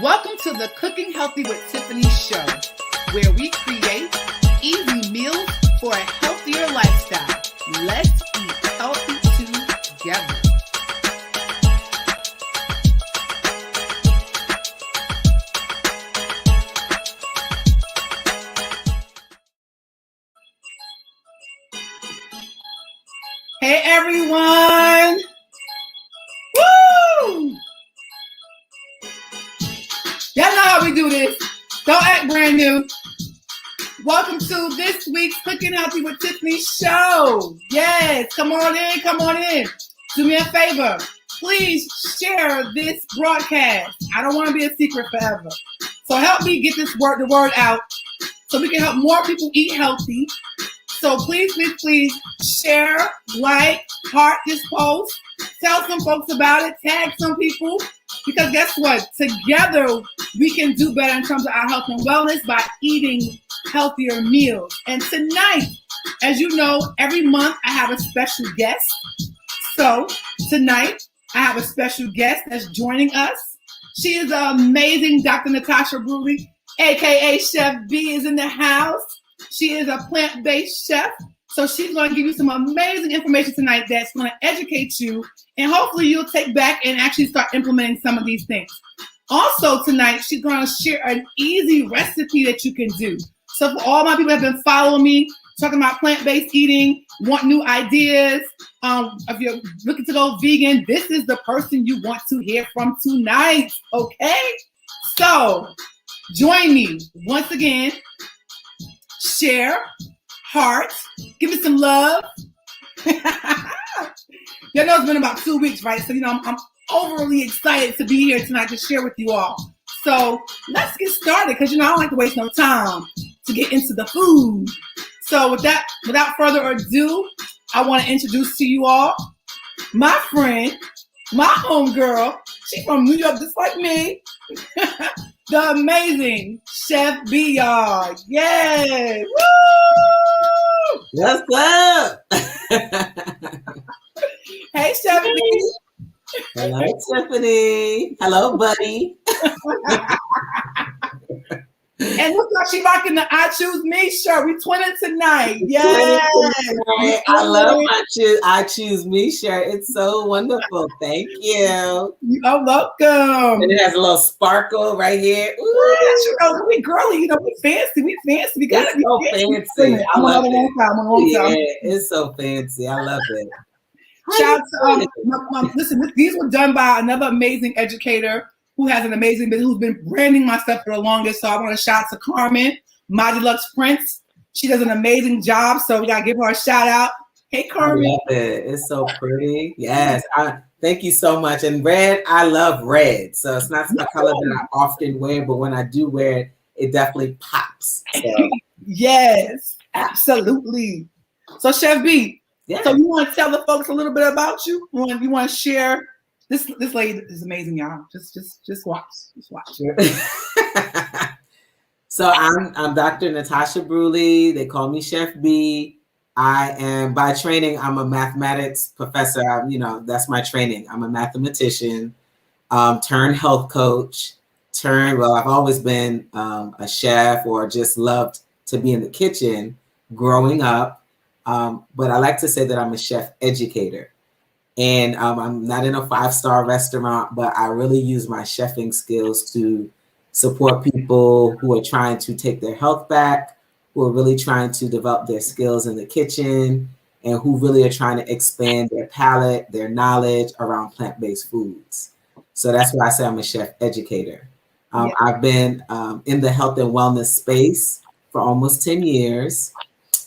Welcome to the Cooking Healthy with Tiffany show, where we create easy meals for a healthier lifestyle. Let's eat healthy together. Hey everyone! Woo! Y'all know how we do this. Don't act brand new. Welcome to this week's Cooking Healthy with Tiffany show. Yes, come on in, come on in. Do me a favor. Please share this broadcast. I don't want to be a secret forever. So help me get the word out so we can help more people eat healthy. So please share, like, heart this post. Tell some folks about it. Tag some people. Because guess what? Together, we can do better in terms of our health and wellness by eating healthier meals. And tonight, as you know, every month I have a special guest. So tonight, I have a special guest that's joining us. She is the amazing Dr. Natasha Brewery, a.k.a. Chef Beee, is in the house. She is a plant-based chef. So she's going to give you some amazing information tonight that's going to educate you, and hopefully you'll take back and actually start implementing some of these things. Also tonight, she's going to share an easy recipe that you can do. So for all my people that have been following me, talking about plant-based eating, want new ideas, if you're looking to go vegan, this is the person you want to hear from tonight, okay? So join me once again. Share, heart, give me some love. You know, it's been about 2 weeks, right? So, I'm overly excited to be here tonight to share with you all. So let's get started because, I don't like to waste no time to get into the food. So without further ado, I want to introduce to you all my friend, my homegirl. She's from New York just like me. The amazing Chef Beee, y'all. Yay! Woo! What's up? Hey, Chef Beee. Hello, Tiffany. Hello, buddy. And look like she rocking the I Choose Me shirt. We twinning tonight. Yes. I love my I Choose Me shirt. It's so wonderful. Thank you. You're welcome. And it has a little sparkle right here. Ooh. We girly. We fancy. We fancy. We gotta be so fancy. I love it. It's so fancy. I love it. Shout out to listen, these were done by another amazing educator who has an amazing business, who's been branding my stuff for the longest. So I want to shout out to Carmen, My Deluxe Prince. She does an amazing job, so we gotta give her a shout out. Hey, Carmen. I love it. It's so pretty. Yes, thank you so much. And red, I love red. So it's not a color that I often wear, but when I do wear it, it definitely pops. So. Yes, absolutely. So Chef Beee, so you want to tell the folks a little bit about you? You want to share? This lady is amazing, y'all. Just watch. Just watch. So I'm Dr. Natasha Brewery. They call me Chef Beee. I am, by training, I'm a mathematics professor. That's my training. I'm a mathematician, turned health coach, I've always been a chef or just loved to be in the kitchen growing up. But I like to say that I'm a chef educator. And I'm not in a 5-star restaurant, but I really use my chefing skills to support people who are trying to take their health back, who are really trying to develop their skills in the kitchen, and who really are trying to expand their palate, their knowledge around plant-based foods. So that's why I say I'm a chef educator. I've been in the health and wellness space for almost 10 years,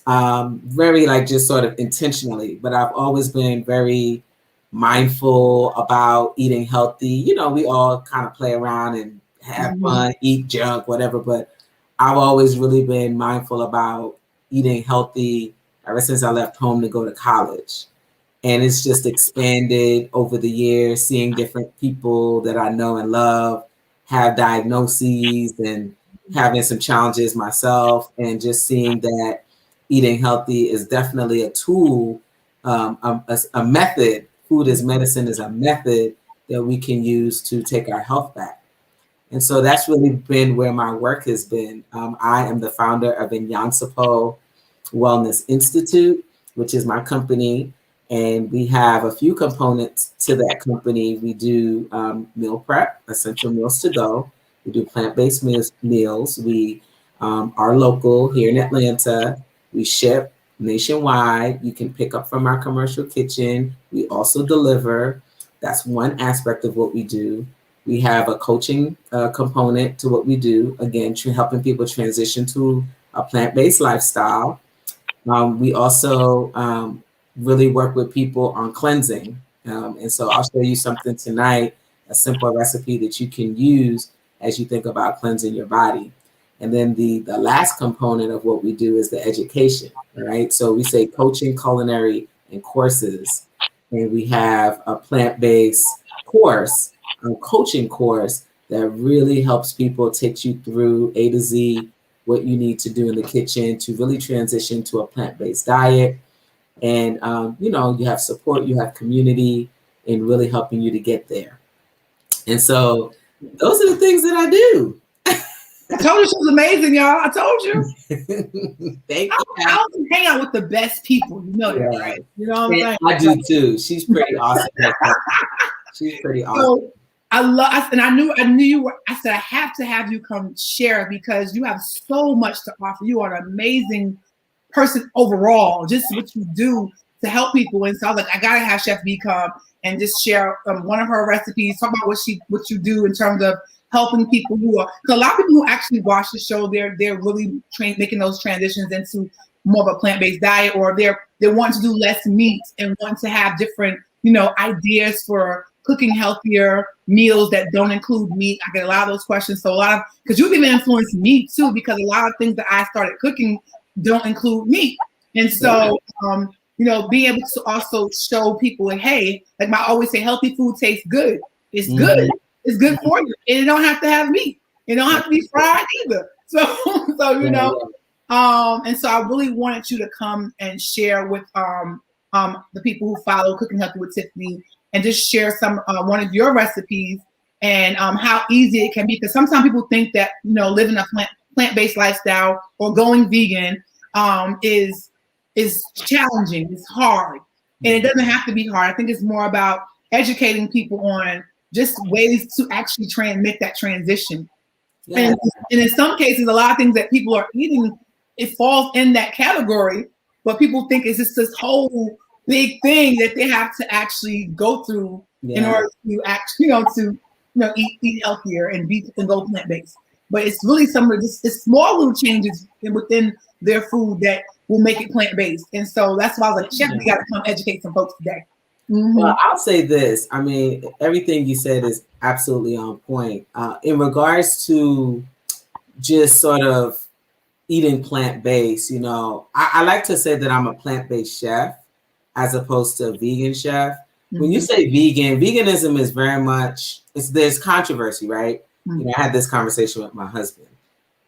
very just sort of intentionally, but I've always been very mindful about eating healthy. We all kind of play around and have fun, eat junk, whatever, but I've always really been mindful about eating healthy ever since I left home to go to college. And it's just expanded over the years, seeing different people that I know and love have diagnoses and having some challenges myself, and just seeing that eating healthy is definitely a tool, a method. Food as medicine is a method that we can use to take our health back. And so that's really been where my work has been. I am the founder of Inyansapo Wellness Institute, which is my company. And we have a few components to that company. We do meal prep, essential meals to go. We do plant-based meals. We are local here in Atlanta. We ship nationwide. You can pick up from our commercial kitchen. We also deliver. That's one aspect of what we do. We have a coaching component to what we do. Again, helping people transition to a plant-based lifestyle. We also really work with people on cleansing. And so I'll show you something tonight, a simple recipe that you can use as you think about cleansing your body. And then the last component of what we do is the education, right? So we say coaching, culinary, and courses. And we have a plant-based course, a coaching course that really helps people, takes you through A to Z, what you need to do in the kitchen to really transition to a plant-based diet. And, you have support, you have community in really helping you to get there. And so those are the things that I do. I told you she was amazing, y'all. I told you. Thank you. I always hang out with the best people. You know that, right? You know what I'm saying? I do too. She's pretty awesome. She's pretty awesome. So I knew you were. I said I have to have you come share because you have so much to offer. You are an amazing person overall. Just what you do to help people. And so I was like, I gotta have Chef Beee come and just share one of her recipes. Talk about what you do in terms of helping people who are. Because a lot of people who actually watch the show, they're really making those transitions into more of a plant-based diet, or they want to do less meat and want to have different, ideas for cooking healthier meals that don't include meat. I get a lot of those questions. So because you've even influenced me too, because a lot of things that I started cooking don't include meat. And so, being able to also show people, hey, like I always say, healthy food tastes good. It's good. It's good for you. And it don't have to have meat. It don't have to be fried either. So and so I really wanted you to come and share with the people who follow Cooking Healthy with Tiffany, and just share some one of your recipes and how easy it can be. Because sometimes people think that living a plant-based lifestyle or going vegan is challenging. It's hard, and it doesn't have to be hard. I think it's more about educating people on just ways to actually make that transition. Yeah. And in some cases, a lot of things that people are eating, it falls in that category, but people think it's just this whole big thing that they have to actually go through in order to actually, eat healthier and go plant-based. But it's really some of this, it's small little changes within their food that will make it plant-based. And so that's why I was like, Chef, we got to come educate some folks today. Mm-hmm. Well, I'll say this. I mean, everything you said is absolutely on point. In regards to just sort of eating plant-based, I like to say that I'm a plant-based chef as opposed to a vegan chef. Mm-hmm. When you say vegan, veganism is very much, there's controversy, right? Mm-hmm. I had this conversation with my husband.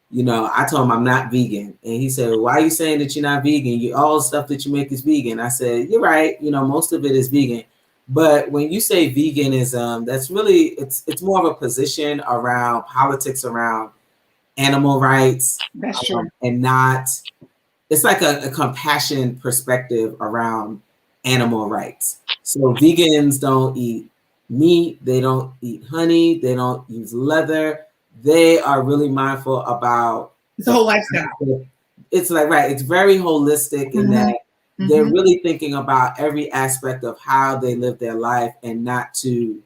I told him I'm not vegan. And he said, why are you saying that you're not vegan? All the stuff that you make is vegan. I said, you're right. Most of it is vegan. But when you say veganism, that's really, it's more of a position around politics, around animal rights. That's true. And not, it's like a compassion perspective around animal rights. So vegans don't eat meat. They don't eat honey. They don't use leather. They are really mindful about the whole lifestyle. It's like, right, it's very holistic in that they're really thinking about every aspect of how they live their life and not to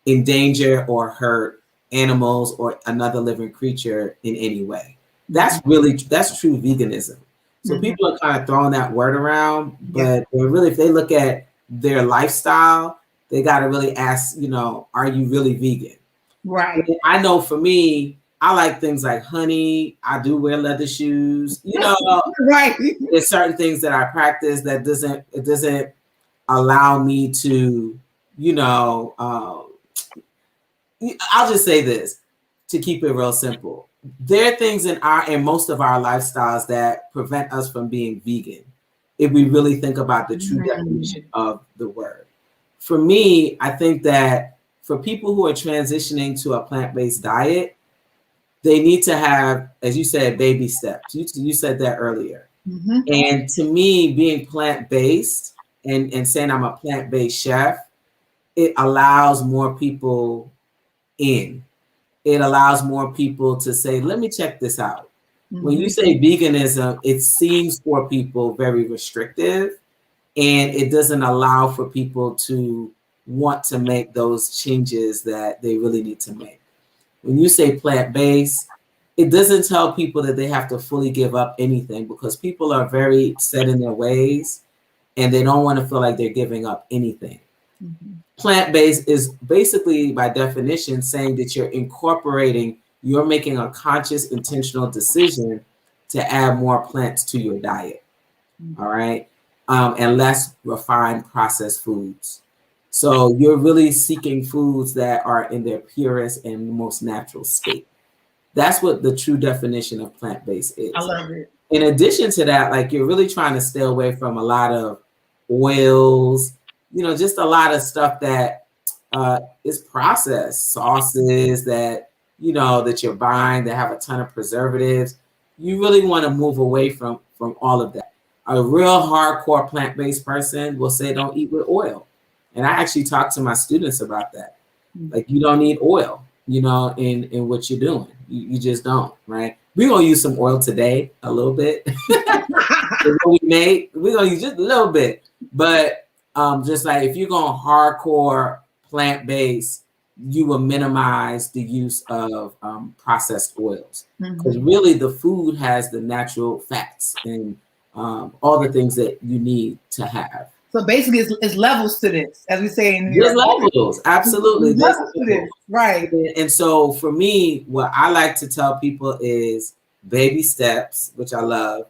endanger or hurt animals or another living creature in any way. That's true veganism. So people are kind of throwing that word around, but they're really, if they look at their lifestyle, they got to really ask, are you really vegan? Right. I know for me, I like things like honey. I do wear leather shoes. Right. There's certain things that I practice that doesn't allow me to, I'll just say this to keep it real simple. There are things in most of our lifestyles that prevent us from being vegan if we really think about the true definition of the word. For me, I think that for people who are transitioning to a plant-based diet, they need to have, as you said, baby steps. You said that earlier. Mm-hmm. And to me, being plant-based and saying I'm a plant-based chef, it allows more people in. It allows more people to say, let me check this out. Mm-hmm. When you say veganism, it seems for people very restrictive, and it doesn't allow for people to want to make those changes that they really need to make. When you say plant-based, it doesn't tell people that they have to fully give up anything, because people are very set in their ways and they don't want to feel like they're giving up anything. Mm-hmm. Plant-based is basically, by definition, saying that you're making a conscious, intentional decision to add more plants to your diet. Mm-hmm. All right. And less refined processed foods. So you're really seeking foods that are in their purest and most natural state. That's what the true definition of plant-based is. I love it. In addition to that, like, you're really trying to stay away from a lot of oils, just a lot of stuff that is processed, sauces that, that you're buying that have a ton of preservatives. You really want to move away from all of that. A real hardcore plant-based person will say don't eat with oil. And I actually talk to my students about that. Like, you don't need oil, in what you're doing. You just don't, right? We're going to use some oil today, a little bit. We're going to use just a little bit. But just like if you're going hardcore plant-based, you will minimize the use of processed oils. Because really the food has the natural fats and all the things that you need to have. So basically, it's levels to this, as we say in New York. There's levels, absolutely. There's levels to this, right? And so for me, what I like to tell people is baby steps, which I love.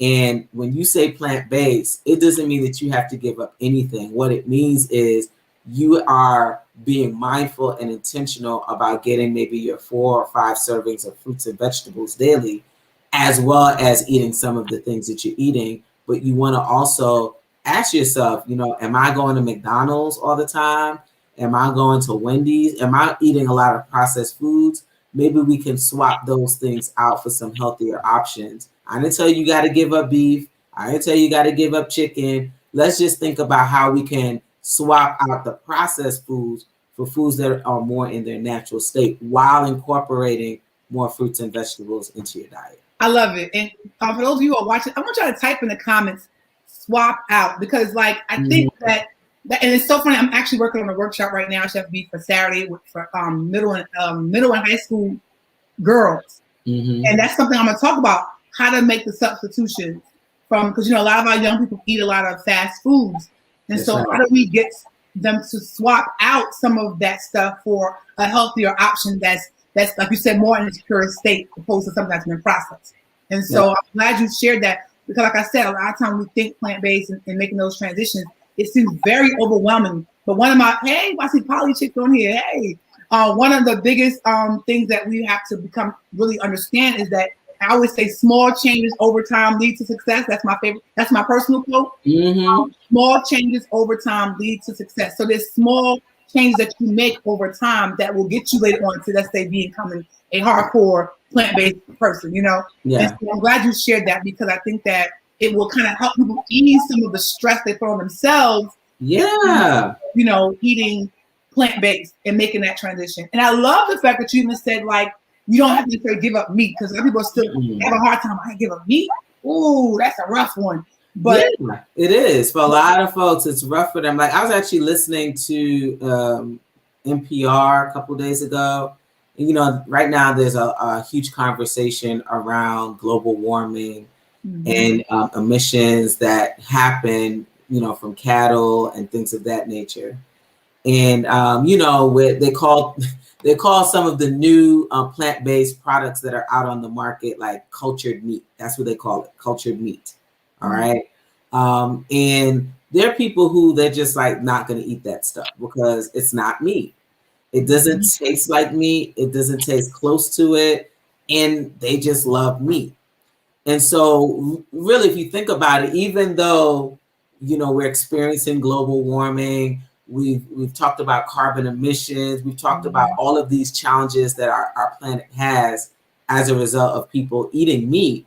And when you say plant-based, it doesn't mean that you have to give up anything. What it means is you are being mindful and intentional about getting maybe your 4 or 5 servings of fruits and vegetables daily, as well as eating some of the things that you're eating. But you want to also ask yourself, am I going to McDonald's all the time? Am I going to Wendy's? Am I eating a lot of processed foods? Maybe we can swap those things out for some healthier options. I didn't tell you got to give up beef. I didn't tell you got to give up chicken. Let's just think about how we can swap out the processed foods for foods that are more in their natural state while incorporating more fruits and vegetables into your diet. I love it. And for those of you who are watching, I want y'all to type in the comments, swap out, because like I think that and it's so funny. I'm actually working on a workshop right now, Chef Beee, for Saturday for middle and high school girls, and that's something I'm going to talk about, how to make the substitutions from, because a lot of our young people eat a lot of fast foods, and so how do we get them to swap out some of that stuff for a healthier option that's like you said, more in its pure state opposed to something that's been processed. And so I'm glad you shared that. Because like I said, a lot of times we think plant-based and making those transitions, it seems very overwhelming. But one of my, I see Polly Chick on here. Hey, one of the biggest things that we have to really understand is that I always say small changes over time lead to success. That's my favorite. That's my personal quote. Small changes over time lead to success. So there's small changes that you make over time that will get you later on to, let's say, becoming a hardcore plant-based person, Yeah. And so I'm glad you shared that, because I think that it will kind of help people ease some of the stress they put on themselves. Yeah. Eating plant-based and making that transition. And I love the fact that you even said, like, you don't have to give up meat, because people still have a hard time. I give up meat. Ooh, that's a rough one. But it is for a lot of folks. It's rough for them. Like, I was actually listening to NPR a couple of days ago. Right now there's a huge conversation around global warming and emissions that happen, from cattle and things of that nature. And they call some of the new plant-based products that are out on the market like cultured meat. That's what they call it, cultured meat. All right. And there are people who they're just like not going to eat that stuff because it's not meat. It doesn't taste like meat. It doesn't taste close to it. And they just love meat. And so really, if you think about it, even though, we're experiencing global warming, We've talked about carbon emissions. We've talked about all of these challenges that our planet has as a result of people eating meat.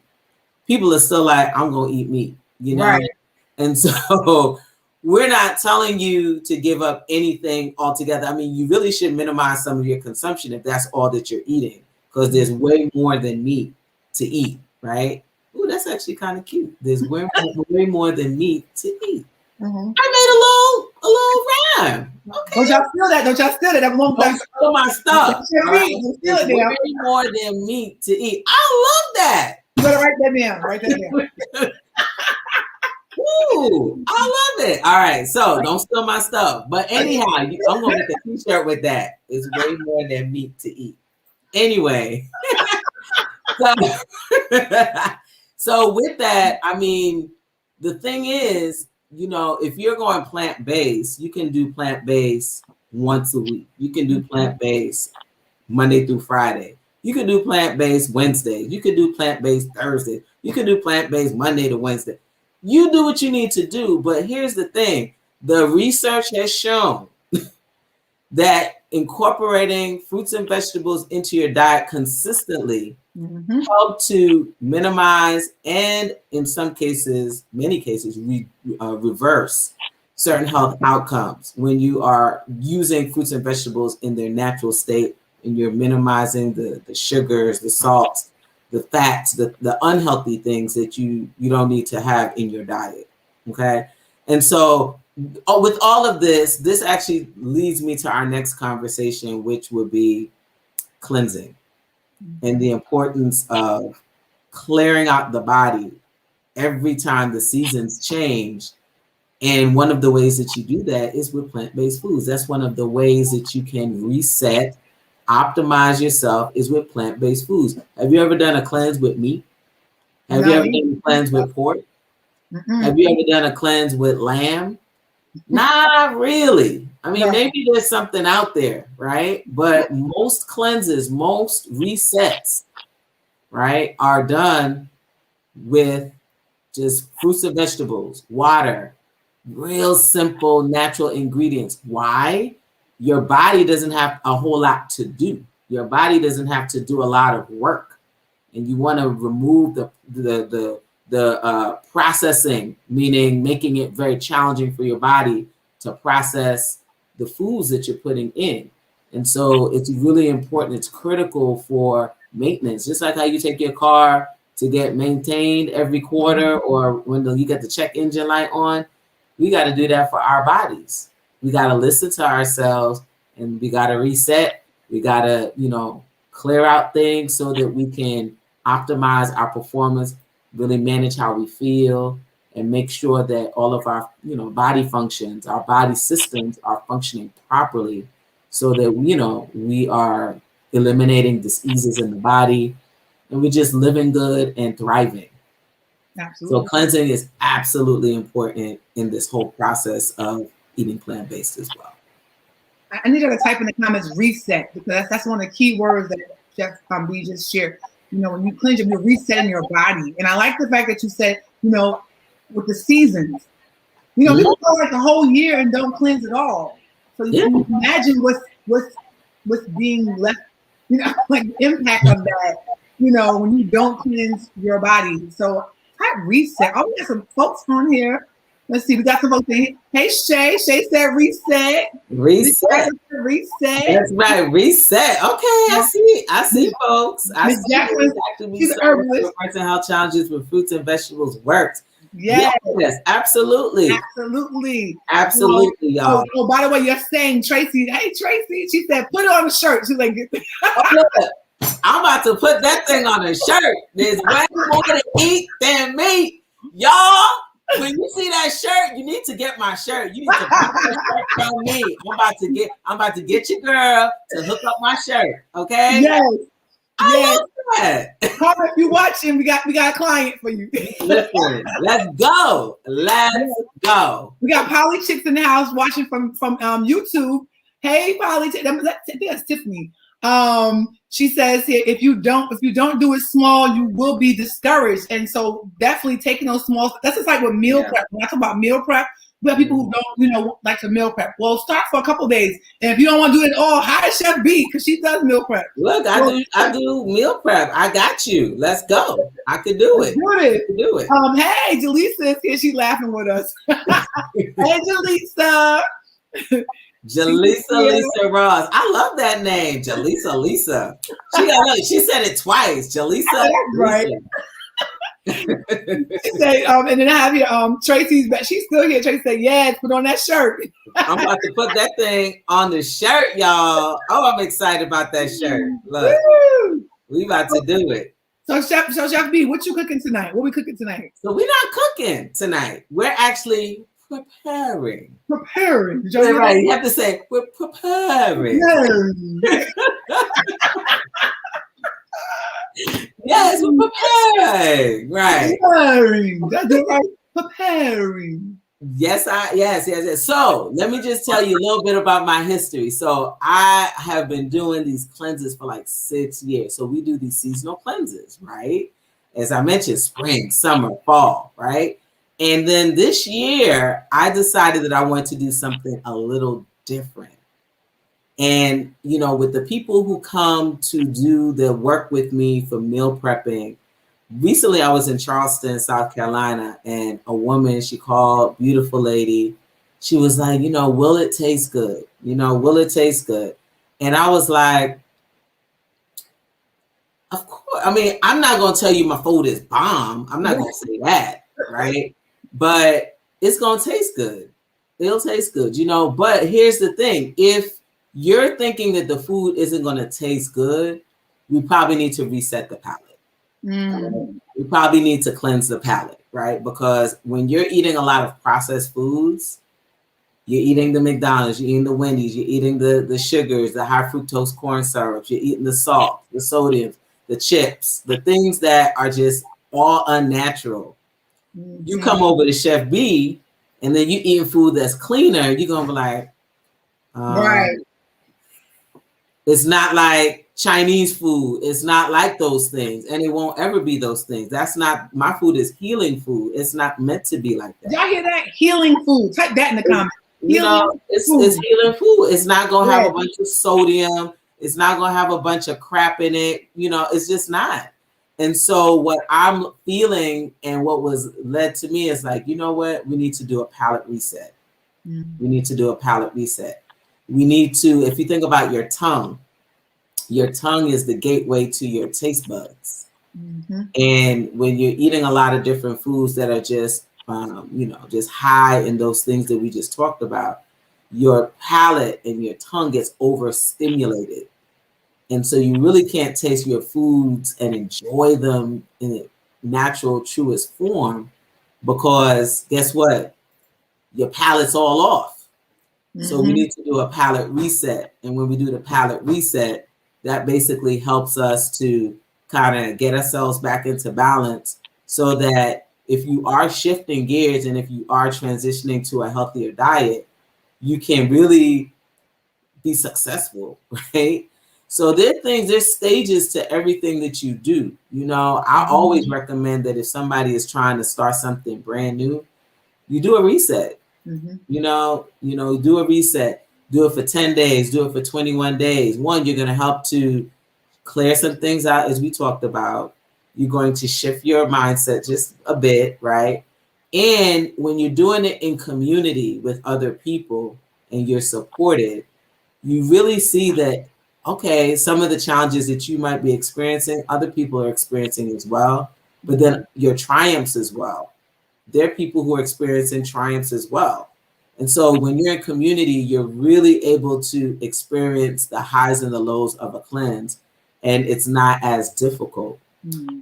People are still like, I'm going to eat meat, you know? Right. And so we're not telling you to give up anything altogether. I mean, you really should minimize some of your consumption if that's all that you're eating, because there's way more than meat to eat, right? Ooh, that's actually kind of cute. There's way more than meat to eat. Mm-hmm. I made a little rhyme. Okay. Don't y'all steal that? Don't y'all steal it? Don't steal my stuff. Right. There's way more than meat to eat. I love that. You better write that down. Write that down. Ooh, I love it. All right, so don't steal my stuff. But anyhow, I'm gonna make a t-shirt with that. It's way more than meat to eat. Anyway, so with that, I mean, the thing is, you know, if you're going plant-based, you can do plant-based once a week. You can do plant-based Monday through Friday. You can do plant-based Wednesday. You can do plant-based Thursday. You can do plant-based Monday to Wednesday. You do what you need to do, but here's the thing. The research has shown that incorporating fruits and vegetables into your diet consistently help to minimize and in some cases, many cases, reverse certain health outcomes when you are using fruits and vegetables in their natural state and you're minimizing the sugars, the salts, the fats, the unhealthy things that you don't need to have in your diet, okay? And so with all of this actually leads me to our next conversation, which would be cleansing and the importance of clearing out the body every time the seasons change. And one of the ways that you do that is with plant-based foods. That's one of the ways that you can reset, optimize yourself is with plant-based foods. Have you ever done a cleanse with meat? Have you ever done a cleanse with pork? Have you ever done a cleanse with lamb? Not really. I mean, maybe there's something out there, right? But most cleanses, most resets, right, are done with just fruits and vegetables, water, real simple natural ingredients. Why? Your body doesn't have a whole lot to do. Your body doesn't have to do a lot of work. And you want to remove the processing, meaning making it very challenging for your body to process the foods that you're putting in. And so it's really important. It's critical for maintenance. Just like how you take your car to get maintained every quarter or when you get the check engine light on, we got to do that for our bodies. We got to listen to ourselves and we got to reset. We got to, clear out things so that we can optimize our performance, really manage how we feel, and make sure that all of our, body functions, our body systems are functioning properly so that, we are eliminating diseases in the body and we're just living good and thriving. Absolutely. So cleansing is absolutely important in this whole process of eating plant-based as well. I need you to type in the comments reset, because that's one of the key words that Chef Beee just shared. When you cleanse, you're resetting your body. And I like the fact that you said, with the seasons, people go like a whole year and don't cleanse at all. So you can imagine what's being left, like the impact of that, when you don't cleanse your body. So type reset. Oh, we got some folks on here. Let's see, we got some folks in here. Hey, Shay. Shay said reset. Reset. That's right, reset. Okay, I see folks. I see she's an herbalist. How challenges with fruits and vegetables works. Yes, absolutely. Absolutely, y'all. Oh, by the way, you're saying Tracy. Hey, Tracy. She said, put it on the shirt. She's like, I'm about to put that thing on a shirt. There's way more to eat than meat. Y'all, when you see that shirt, you need to get my shirt. You need to buy that shirt from me. I'm about to get your girl to hook up my shirt. Okay? Yes. I love that. Carmen, if you're watching, we got a client for you. Listen, let's go. Let's go. We got Polly Chicks in the house watching from YouTube. Hey, Polly, I think that's Tiffany. She says here, if you don't do it small, you will be discouraged. And so definitely taking those small, that's just like with meal prep. When I talk about meal prep, We have people who don't, like to meal prep. Well, start for a couple days. And if you don't want to do it all, hire Chef Beee because she does meal prep. Look, I do meal prep. I got you. Let's go. I could do it. Do it. Hey, Jaleesa is here. She's laughing with us. Hey, Jaleesa. Jalisa Lisa Ross. I love that name. Jalisa Lisa. She said it twice. Jalisa. Right. She said, and then I have here Tracy's back. She's still here. Tracy said, yes, put on that shirt. I'm about to put that thing on the shirt, y'all. Oh, I'm excited about that shirt. Look, we about to do it. So Chef Beee, what you cooking tonight? What we cooking tonight? So we're not cooking tonight. We're actually preparing. Preparing. Right. You have to say we're preparing. Yes. Yes, we're preparing. Right. Preparing. That's it, right. Preparing. Yes. So let me just tell you a little bit about my history. So I have been doing these cleanses for like 6 years. So we do these seasonal cleanses, right? As I mentioned, spring, summer, fall, right? And then this year, I decided that I wanted to do something a little different. And, with the people who come to do the work with me for meal prepping, recently I was in Charleston, South Carolina, and a woman, she called, beautiful lady. She was like, will it taste good? Will it taste good? And I was like, of course. I mean, I'm not going to tell you my food is bomb. I'm not going to say that, right? But it's going to taste good. It'll taste good, But here's the thing. If you're thinking that the food isn't going to taste good, we probably need to reset the palate. We probably need to cleanse the palate, right? Because when you're eating a lot of processed foods, you're eating the McDonald's, you're eating the Wendy's, you're eating the sugars, the high fructose corn syrups, you're eating the salt, the sodium, the chips, the things that are just all unnatural. You come over to Chef Beee, and then you eating food that's cleaner, you're going to be like, right. It's not like Chinese food. It's not like those things. And it won't ever be those things. That's not, my food is healing food. It's not meant to be like that. Y'all hear that? Healing food. Type that in the comments. It's healing food. It's not going to have a bunch of sodium. It's not going to have a bunch of crap in it. It's just not. And so what I'm feeling and what was led to me is like, you know what? We need to do a palate reset. We need to do a palate reset. We need to, if you think about your tongue is the gateway to your taste buds. And when you're eating a lot of different foods that are just, just high in those things that we just talked about, your palate and your tongue gets overstimulated. And so you really can't taste your foods and enjoy them in a natural, truest form, because guess what? Your palate's all off. So we need to do a palate reset. And when we do the palate reset, that basically helps us to kind of get ourselves back into balance, so that if you are shifting gears and if you are transitioning to a healthier diet, you can really be successful, right? So there's stages to everything that you do. I always recommend that if somebody is trying to start something brand new, you do a reset. Do a reset. Do it for 10 days. Do it for 21 days. One, you're going to help to clear some things out, as we talked about. You're going to shift your mindset just a bit, right? And when you're doing it in community with other people and you're supported, you really see that, okay, some of the challenges that you might be experiencing, other people are experiencing as well, but then your triumphs as well. There are people who are experiencing triumphs as well. And so when you're in community, you're really able to experience the highs and the lows of a cleanse, and it's not as difficult.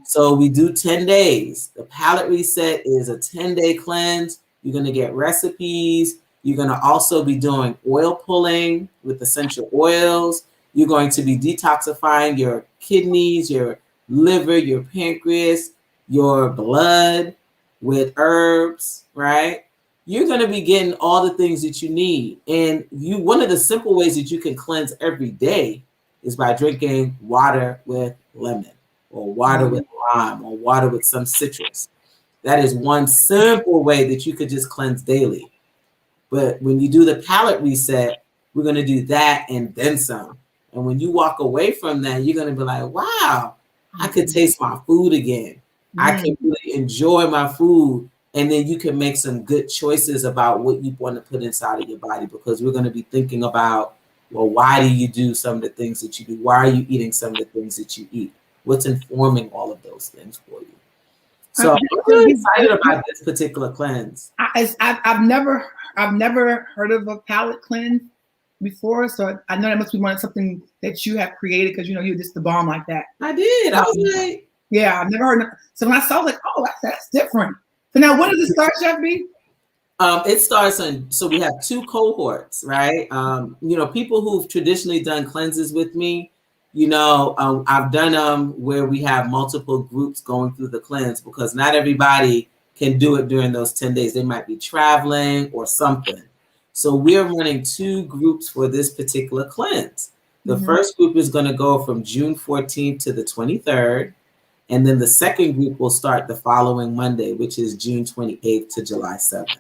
So we do 10 days. The palate reset is a 10-day cleanse. You're going to get recipes. You're going to also be doing oil pulling with essential oils. You're going to be detoxifying your kidneys, your liver, your pancreas, your blood with herbs, right? You're going to be getting all the things that you need. And one of the simple ways that you can cleanse every day is by drinking water with lemon, or water with lime, or water with some citrus. That is one simple way that you could just cleanse daily. But when you do the palate reset, we're going to do that and then some. And when you walk away from that, you're going to be like, wow, I could taste my food again. I can really enjoy my food. And then you can make some good choices about what you want to put inside of your body, because we're going to be thinking about, well, why do you do some of the things that you do? Why are you eating some of the things that you eat? What's informing all of those things for you? So I'm really excited about this particular cleanse. I've never heard of a palate cleanse before, so I know that must be something that you have created, because you're just the bomb like that. I did. I was like, yeah, I've never heard of. So when I saw, like, oh, that's different. So now, when does it start, Chef Beee? It starts so we have 2 cohorts, right? People who've traditionally done cleanses with me, I've done them where we have multiple groups going through the cleanse, because not everybody can do it during those 10 days. They might be traveling or something. So we're running 2 groups for this particular cleanse. The first group is going to go from June 14th to the 23rd. And then the second group will start the following Monday, which is June 28th to July 7th.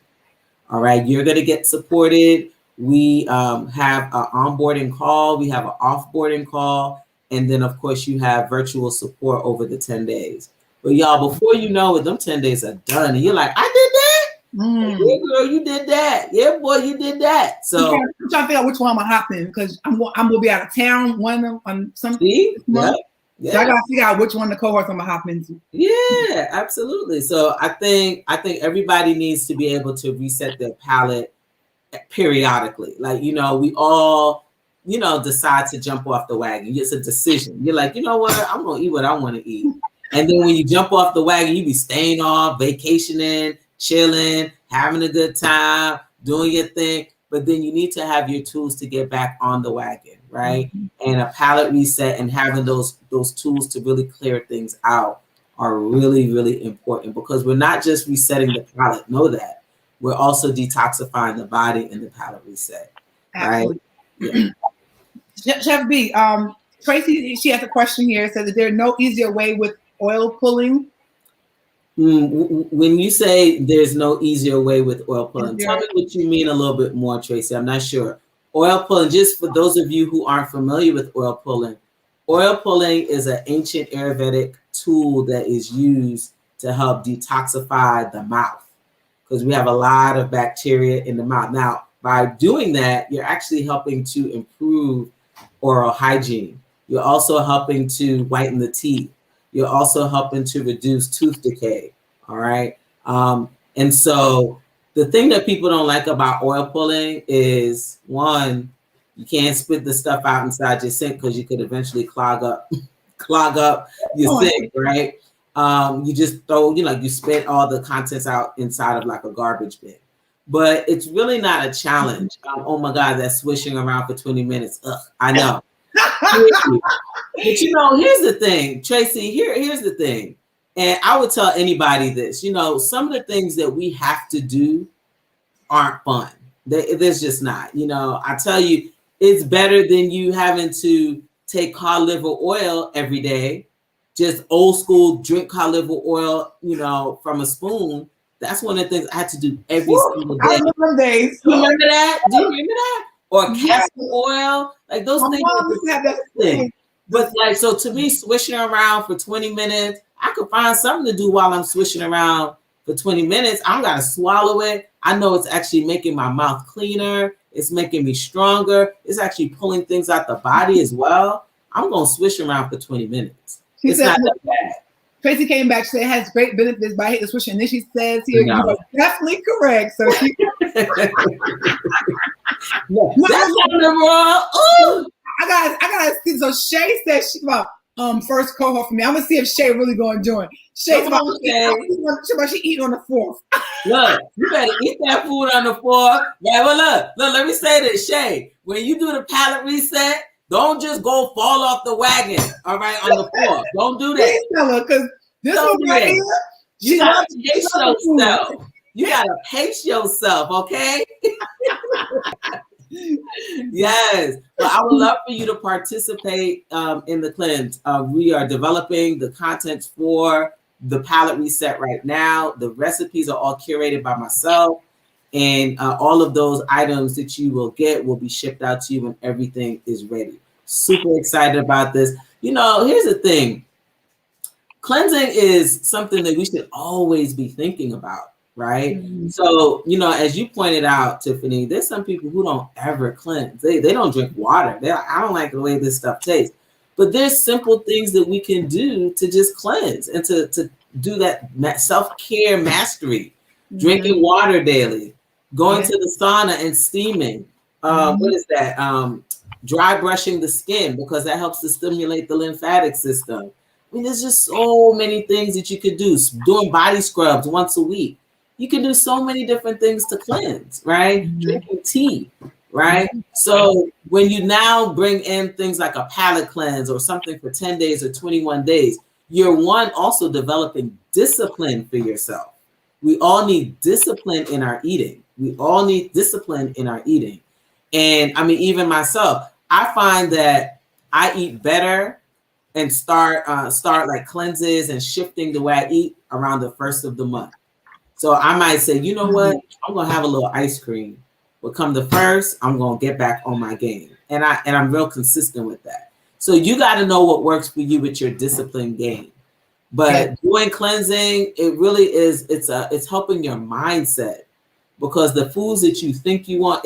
All right, you're going to get supported. We have an onboarding call. We have an offboarding call. And then, of course, you have virtual support over the 10 days. But y'all, before you know it, them 10 days are done. And you're like, I did that? Yeah, girl, you did that. Yeah, boy, you did that. So I'm trying to figure out which one I'm going to hop in, because I'm going to be out of town on something. See? Yeah. So I gotta figure out which one the cohorts I'm gonna hop into. Yeah, absolutely. So I think everybody needs to be able to reset their palate periodically. Like, we all, decide to jump off the wagon. It's a decision. You're like, you know what? I'm gonna eat what I want to eat. And then when you jump off the wagon, you be staying off, vacationing, chilling, having a good time, doing your thing. But then you need to have your tools to get back on the wagon, right? And a palate reset and having those tools to really clear things out are really, really important, because we're not just resetting the palate. Know that. We're also detoxifying the body in the palate reset, right? Yeah. Chef Beee, Tracy, she has a question here. It says, is there no easier way with oil pulling? When you say there's no easier way with oil pulling, tell me what you mean a little bit more, Tracy. I'm not sure. Oil pulling, just for those of you who aren't familiar with oil pulling is an ancient Ayurvedic tool that is used to help detoxify the mouth, because we have a lot of bacteria in the mouth. Now, by doing that, you're actually helping to improve oral hygiene. You're also helping to whiten the teeth. You're also helping to reduce tooth decay, all right? And so the thing that people don't like about oil pulling is, one, you can't spit the stuff out inside your sink, because you could eventually clog up your sink, right? You just throw, you spit all the contents out inside of like a garbage bin. But it's really not a challenge. Oh my God, that's swishing around for 20 minutes. Ugh, I know. But here's the thing, Tracy, here's the thing. And I would tell anybody this, some of the things that we have to do aren't fun. There's just not, I tell you, it's better than you having to take cod liver oil every day, just old school drink cod liver oil, from a spoon. That's one of the things I had to do every single day. I remember days. You remember that? Do you remember that? Or castor oil, like those things. Have that thing. But like, so to me, swishing around for 20 minutes, I could find something to do while I'm swishing around for 20 minutes. I don't got to swallow it. I know it's actually making my mouth cleaner. It's making me stronger. It's actually pulling things out the body as well. I'm going to swish around for 20 minutes. It's not that bad. Tracy came back, she said it has great benefits by hitting the switch, and then she says here, you are definitely correct. So she that's wrong. Ooh. I gotta see. So Shay says she about first cohort for me. I'm gonna see if Shay really gonna join. Shay's about she eating on the 4th. Look, you better eat that food on the 4th. Yeah, well look, let me say this, Shay. When you do the palate reset, don't just go fall off the wagon, all right, on the 4th. Don't do that. Because this one right here, you gotta pace yourself. You gotta pace yourself, okay? Yes. Well, I would love for you to participate in the cleanse. We are developing the contents for the palate reset right now. The recipes are all curated by myself. And all of those items that you will get will be shipped out to you when everything is ready. Super excited about this. You know, here's the thing. Cleansing is something that we should always be thinking about, right? Mhm. So, you know, as you pointed out, Tiffany, there's some people who don't ever cleanse. They don't drink water. I don't like the way this stuff tastes. But there's simple things that we can do to just cleanse and to do that self-care mastery. Drinking water daily, going to the sauna and steaming. What is that? Dry brushing the skin, because that helps to stimulate the lymphatic system. I mean, there's just so many things that you could do. Doing body scrubs once a week. You can do so many different things to cleanse, right? Drinking tea, right? So when you now bring in things like a palate cleanse or something for 10 days or 21 days, you're also developing discipline for yourself. We all need discipline in our eating. We all need discipline in our eating. And I mean, even myself, I find that I eat better and start like cleanses and shifting the way I eat around the first of the month. So I might say, you know what, I'm gonna have a little ice cream. But come the first, I'm gonna get back on my game. And I'm real consistent with that. So you got to know what works for you with your discipline game. But doing cleansing, it really is, it's helping your mindset, because the foods that you think you want,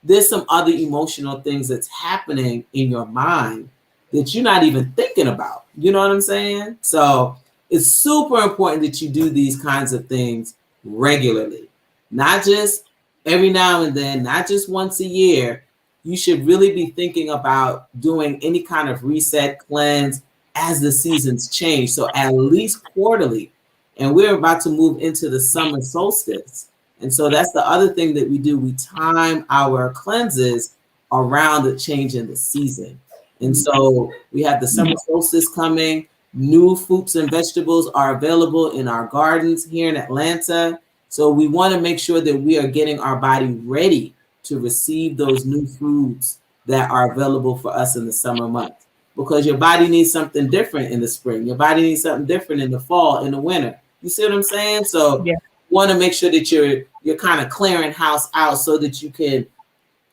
there's some other emotional things that's happening in your mind that you're not even thinking about. You know what I'm saying? So it's super important that you do these kinds of things regularly, not just every now and then, not just once a year. You should really be thinking about doing any kind of reset cleanse as the seasons change. So at least quarterly. And we're about to move into the summer solstice. And so that's the other thing that we do. We time our cleanses around the change in the season. And so we have the summer solstice coming. New fruits and vegetables are available in our gardens here in Atlanta. So we want to make sure that we are getting our body ready to receive those new foods that are available for us in the summer months. Because your body needs something different in the spring. Your body needs something different in the fall, in the winter. You see what I'm saying? So you want to make sure that you're kind of clearing house out so that you can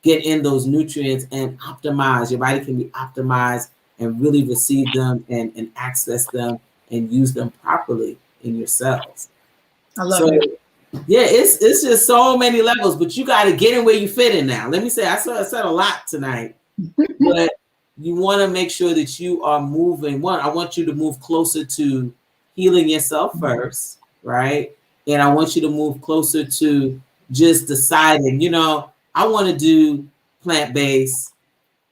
get in those nutrients and optimize. Your body can be optimized and really receive them and access them and use them properly in your cells. I love it. Yeah, it's just so many levels, but you got to get in where you fit in now. Let me say, I said a lot tonight, but you want to make sure that you are moving. One, I want you to move closer to healing yourself first, right? And I want you to move closer to just deciding, you know, I want to do plant-based,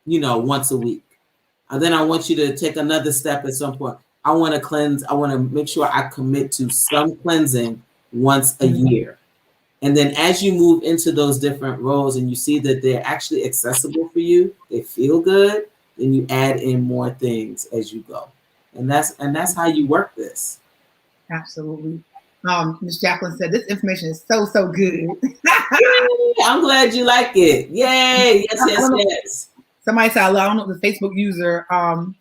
you know, once a week. And then I want you to take another step at some point. I want to cleanse. I want to make sure I commit to some cleansing once a year. And then as you move into those different roles and you see that they're actually accessible for you, they feel good, then you add in more things as you go. And that's how you work this. Absolutely. Ms. Jacqueline said this information is so good. I'm glad you like it. Yay. Yes. Somebody said, I don't know, the Facebook user,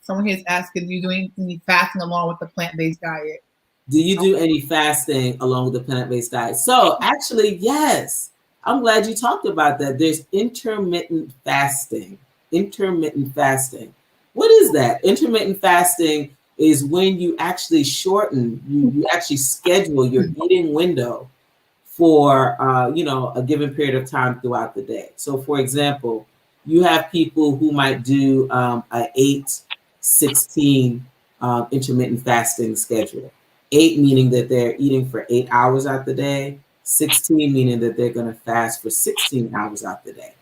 someone here is asking, do you do any fasting along with the plant-based diet? Do you do any fasting along with the plant-based diet? So actually, yes. I'm glad you talked about that. There's intermittent fasting. Intermittent fasting. What is that? Intermittent fasting is when you actually shorten, you actually schedule your eating window for a given period of time throughout the day. So for example, you have people who might do a 8-16 intermittent fasting schedule. 8 meaning that they're eating for 8 hours out the day, 16 meaning that they're going to fast for 16 hours out the day.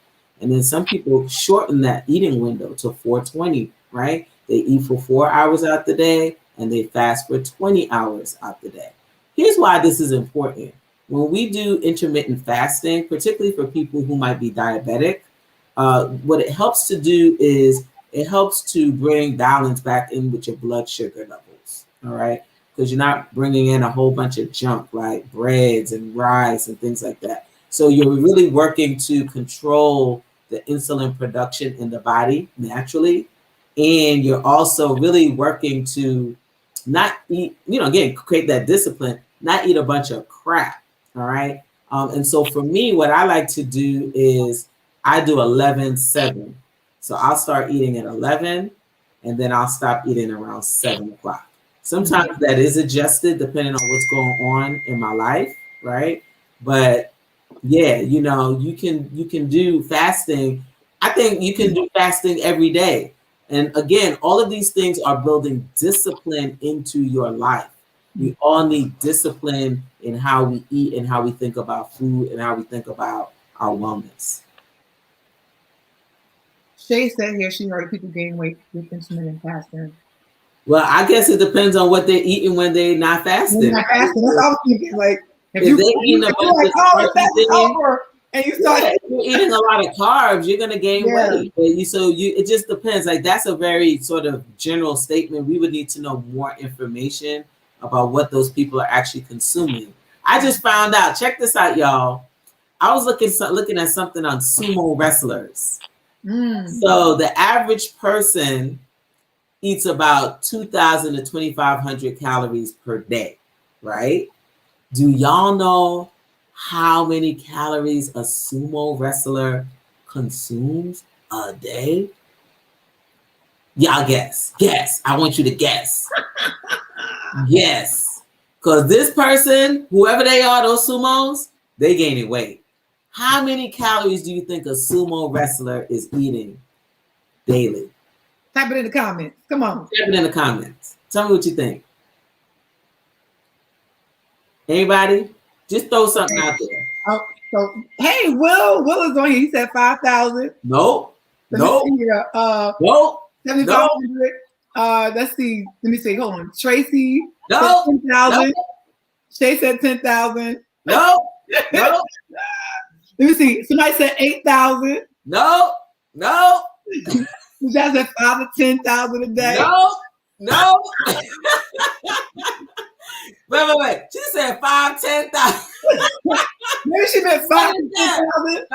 And then some people shorten that eating window to 420, right? They eat for 4 hours out the day and they fast for 20 hours out the day. Here's why this is important. When we do intermittent fasting, particularly for people who might be diabetic, what it helps to do is it helps to bring balance back in with your blood sugar levels, all right? Because you're not bringing in a whole bunch of junk like breads and rice and things like that. So you're really working to control the insulin production in the body naturally. And you're also really working to not eat, again, create that discipline, not eat a bunch of crap, all right? And so for me, what I like to do is I do 11-7. So I'll start eating at 11 and then I'll stop eating around 7 o'clock. Sometimes that is adjusted depending on what's going on in my life, right? But yeah, you know, you can do fasting. I think you can do fasting every day. And again, all of these things are building discipline into your life. We all need discipline in how we eat and how we think about food and how we think about our wellness. Shay said here she heard people gain weight with intermittent fasting. Well, I guess it depends on what they're eating when they're not fasting. When they're not fasting, that's all I was thinking. Like, if they're eating a bunch of starchy things, and you start if you're eating a lot of carbs, you're gonna gain weight. It just depends. Like that's a very sort of general statement. We would need to know more information about what those people are actually consuming. I just found out. Check this out, y'all. I was looking at something on sumo wrestlers. So the average person eats about 2,000 to 2,500 calories per day, right? Do y'all know how many calories a sumo wrestler consumes a day? Y'all guess. I want you to guess. Yes. Because this person, whoever they are, those sumos, they gaining weight. How many calories do you think a sumo wrestler is eating daily? Type it in the comments. Come on. Type it in the comments. Tell me what you think. Anybody? Just throw something out there. Oh, so hey, Will is on here. He said 5,000. Nope. Nope. 7,500. Let's see. Let me see. Hold on. Tracy. No. 10,000. Shay said 10,000. No. No. Let me see. Somebody said 8,000. No. That's at 5 to 10,000 a day. No. Wait. She said 5-10,000. Maybe she meant 5 to 10,000.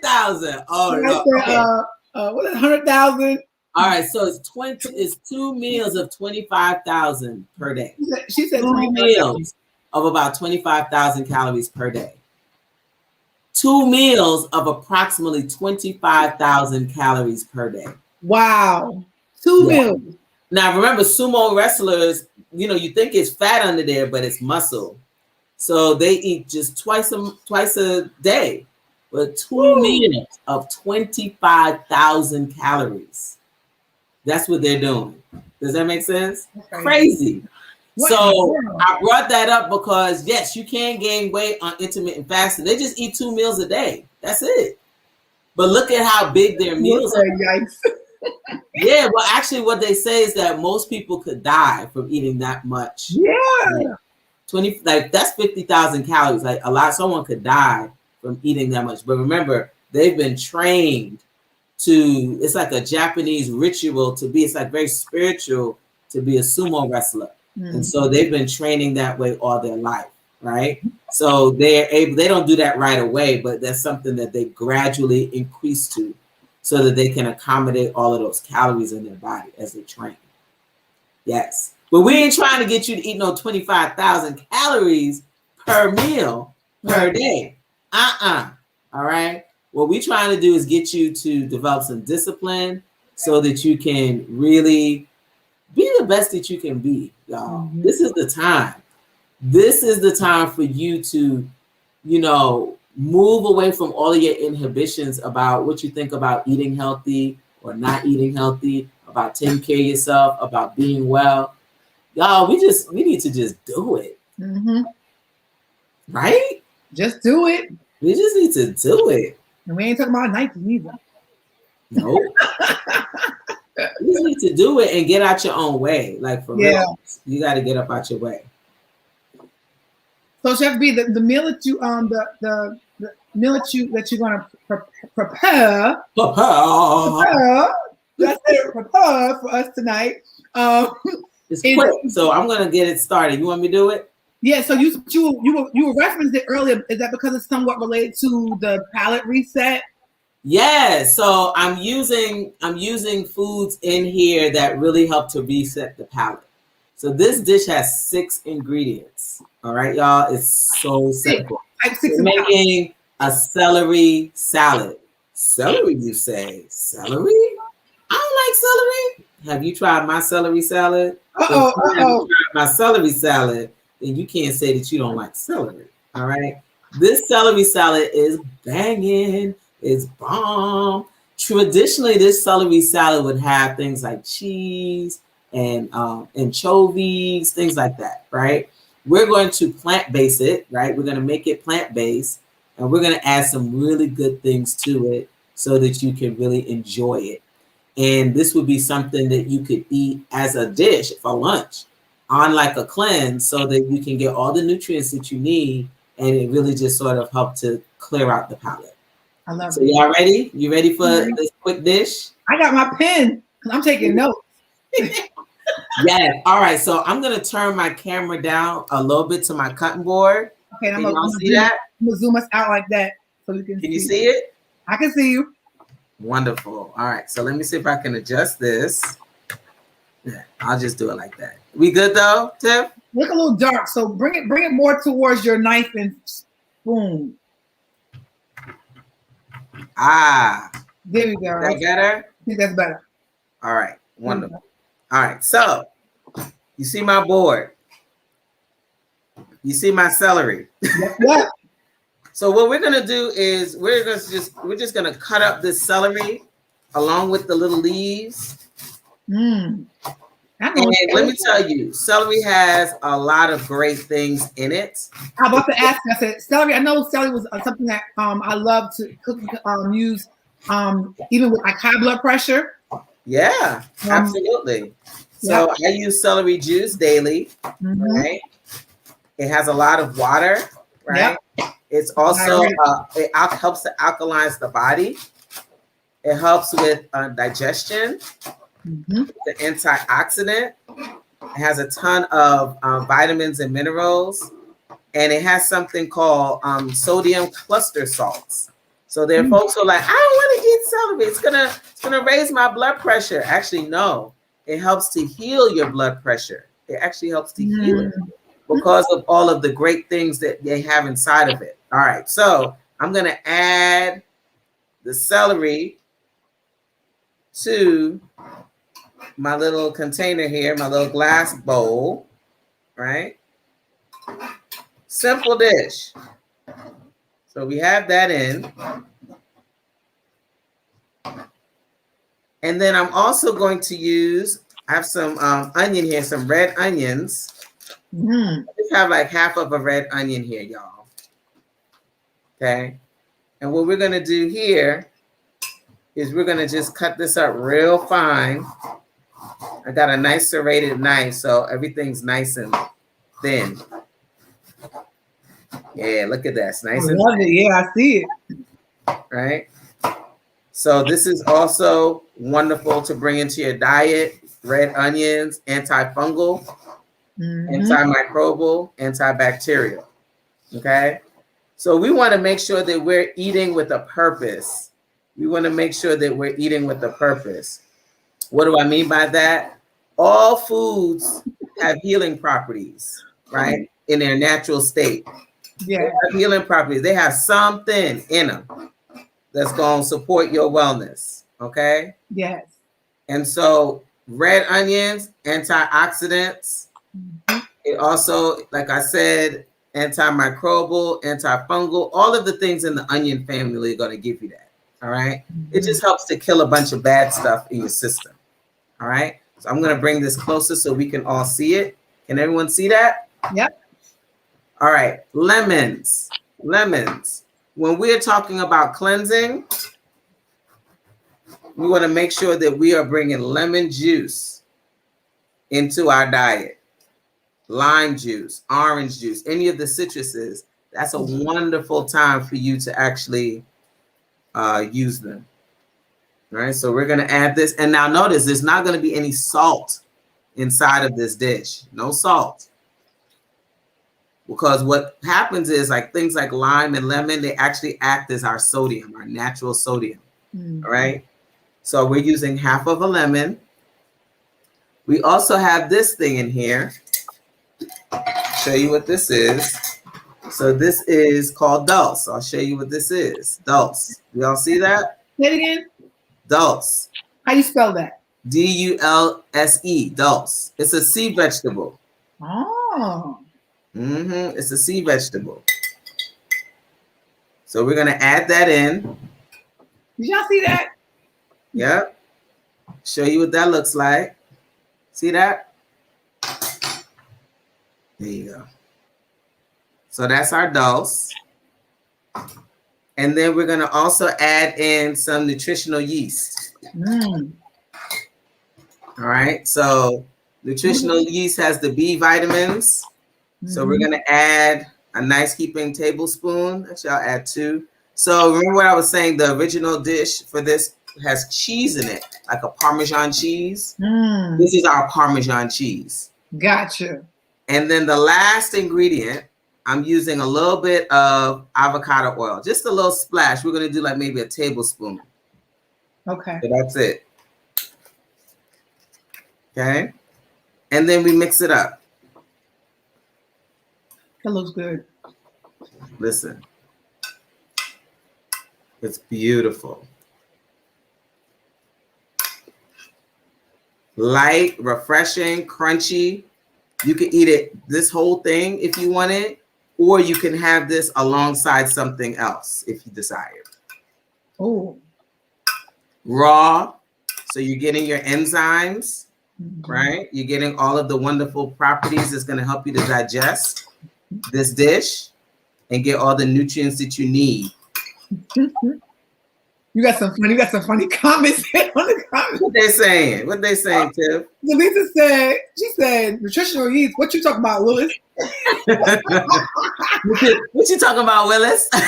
5-10,000. Oh no. What is 100,000? All right, so it's 2 meals of 25,000 per day. She said 2 meals of about 25,000 calories per day. 2 meals of approximately 25,000 calories per day. Wow. 2 meals. Now remember, sumo wrestlers, you know, you think it's fat under there, but it's muscle. So they eat just twice a day, but 2 meals of 25,000 calories. That's what they're doing. Does that make sense? Crazy. So I brought that up because yes, you can gain weight on intermittent fasting. They just eat 2 meals a day. That's it. But look at how big their meals are. Yikes. Yeah, well, actually, what they say is that most people could die from eating that much. Yeah. 20, like that's 50,000 calories. Like someone could die from eating that much. But remember, they've been trained to, it's like a Japanese ritual to be, it's like very spiritual to be a sumo wrestler. And so they've been training that way all their life, right? So they don't do that right away, but that's something that they gradually increase to so that they can accommodate all of those calories in their body as they train. Yes. But we ain't trying to get you to eat no 25,000 calories per meal per day. All right. What we're trying to do is get you to develop some discipline so that you can really be the best that you can be, y'all. This is the time. This is the time for you to, you know, move away from all of your inhibitions about what you think about eating healthy or not eating healthy, about taking care of yourself, about being well. Y'all, we need to just do it. Right? Just do it. We just need to do it. And we ain't talking about Nike either. No. You just need to do it and get out your own way. Like for real. You got to get up out your way. So Chef Bee, the meal that you the meal that you're gonna prepare. That's it, prepare for us tonight. It's quick, so I'm gonna get it started. You want me to do it? Yeah. So you referenced it earlier. Is that because it's somewhat related to the palate reset? Yeah. So I'm using foods in here that really help to reset the palate. So this dish has 6 ingredients. All right, y'all. It's so simple. Like 6 We're and out. making a celery salad. Celery, you say? Celery? I don't like celery. Have you tried my celery salad? If Uh-oh, you haven't uh-oh. tried my celery salad, then you can't say that you don't like celery. All right. This celery salad is banging. It's bomb. Traditionally, this celery salad would have things like cheese and anchovies, things like that, right? We're going to plant-base it, right? We're going to make it plant-based, and we're going to add some really good things to it so that you can really enjoy it. And this would be something that you could eat as a dish for lunch on like a cleanse so that you can get all the nutrients that you need, and it really just sort of help to clear out the palate. I love So it. y'all ready? You ready for this quick dish? I got my pen because I'm taking notes. Yes. All right. So I'm going to turn my camera down a little bit to my cutting board. Okay, Can y'all see that? I'm going to zoom us out like that so you can see. Can you see it? I can see you. Wonderful. All right. So let me see if I can adjust this. Yeah, I'll just do it like that. We good though, Tiff? Look a little dark, so bring it more towards your knife and spoon. Ah. There we go. Is that better? I think that's better. All right. Wonderful. All right. So you see my board. You see my celery. Yeah. So what we're gonna do is we're just gonna cut up this celery along with the little leaves. And let me tell you, celery has a lot of great things in it. I was about to ask. I said celery. I know celery was something that I love to cook, use, even with like high blood pressure. Yeah, absolutely. So I use celery juice daily. Right. It has a lot of water. Right. Yep. It's also it helps to alkalize the body. It helps with digestion. The antioxidant. It has a ton of vitamins and minerals, and it has something called sodium cluster salts. So there are folks who are like, I don't want to eat celery. It's gonna raise my blood pressure. Actually, no. It helps to heal your blood pressure. It actually helps to heal it because of all of the great things that they have inside of it. All right, so I'm gonna add the celery to my little container here, my little glass bowl, right? Simple dish. So we have that in. And then I'm also going to use, I have some onion here, some red onions. I just have like half of a red onion here, y'all. Okay. And what we're going to do here is we're going to just cut this up real fine. I got a nice serrated knife, so everything's nice and thin. Yeah, look at that. It's nice and thin. Yeah, I see it. Right? So this is also wonderful to bring into your diet. Red onions, antifungal, antimicrobial, antibacterial. Okay? So we want to make sure that we're eating with a purpose. We want to make sure that we're eating with a purpose. What do I mean by that? All foods have healing properties, right? In their natural state. Yeah. They have healing properties. They have something in them that's going to support your wellness, okay? Yes. And so red onions, antioxidants. It also, like I said, antimicrobial, antifungal, all of the things in the onion family are going to give you that, all right? It just helps to kill a bunch of bad stuff in your system. All right. So I'm going to bring this closer so we can all see it. Can everyone see that? Yep. All right. Lemons. Lemons. When we're talking about cleansing, we want to make sure that we are bringing lemon juice into our diet. Lime juice, orange juice, any of the citruses. That's a wonderful time for you to actually use them. All right, so we're going to add this. And now notice there's not going to be any salt inside of this dish. No salt. Because what happens is like things like lime and lemon, they actually act as our sodium, our natural sodium. All right. So we're using half of a lemon. We also have this thing in here. Show you what this is. So this is called dulse. I'll show you what this is. Dulse. Y'all see that? Say it again. Dulse. How you spell that? Dulse. Dulse. It's a sea vegetable. Oh. It's a sea vegetable. So we're gonna add that in. Did y'all see that? Yep. Show you what that looks like. See that? There you go. So that's our dulse. And then we're going to also add in some nutritional yeast. All right. So nutritional yeast has the B vitamins. So we're going to add a nice heaping tablespoon. Actually, I'll add 2. So remember what I was saying? The original dish for this has cheese in it, like a Parmesan cheese. This is our Parmesan cheese. Gotcha. And then the last ingredient, I'm using a little bit of avocado oil, just a little splash. We're going to do like maybe a tablespoon. Okay. So that's it. Okay. And then we mix it up. That looks good. Listen. It's beautiful. Light, refreshing, crunchy. You can eat it, this whole thing if you want it, or you can have this alongside something else if you desire. Oh. Raw, so you're getting your enzymes, right? You're getting all of the wonderful properties that's going to help you to digest this dish and get all the nutrients that you need. You got some funny comments on the comments. What they saying? What they saying, Tiff? Lisa said, she said, nutritional yeast. What you talking about, Willis? What you talking about, Willis? I'm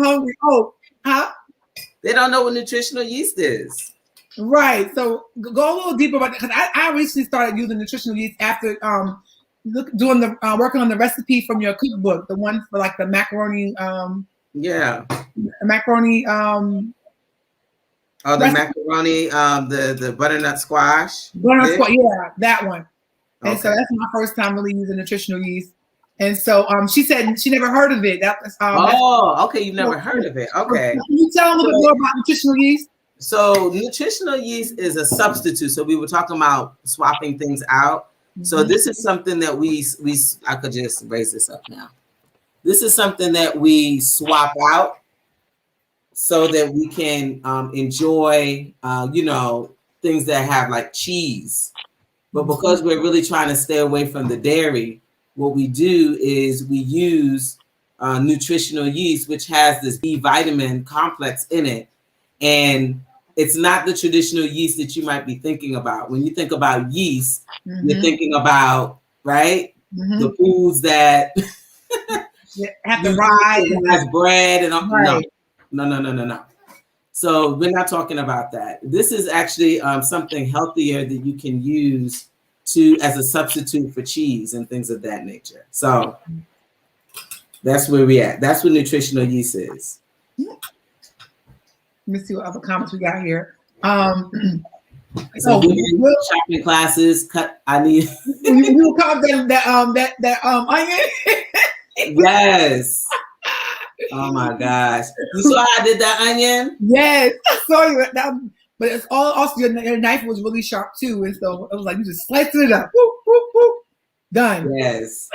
hungry. Oh, huh? They don't know what nutritional yeast is. Right. So go a little deeper about that, because I recently started using nutritional yeast after working on the recipe from your cookbook, the one for like the macaroni. Macaroni. The macaroni, the butternut squash. Yeah, that one. Okay. And so that's my first time really using nutritional yeast. And so she said she never heard of it. That was okay, you've never heard of it. Okay. Can you tell a little bit more about nutritional yeast? So nutritional yeast is a substitute. So we were talking about swapping things out. So this is something that I could just raise this up now. This is something that we swap out so that we can enjoy, things that have like cheese. But because we're really trying to stay away from the dairy, what we do is we use nutritional yeast, which has this B vitamin complex in it. And it's not the traditional yeast that you might be thinking about. When you think about yeast, you're thinking about, right? The foods that have to rise bread and all. Right. No. So we're not talking about that. This is actually something healthier that you can use as a substitute for cheese and things of that nature. So that's where we at. That's what nutritional yeast is. Let me see what other comments we got here. So shopping classes. I need. You call that onion. Yes. Oh my gosh! You saw how I did that onion? Yes, I saw you. But it's all also your knife was really sharp too, and so it was like you just sliced it up. Whoop, whoop, whoop. Done. Yes.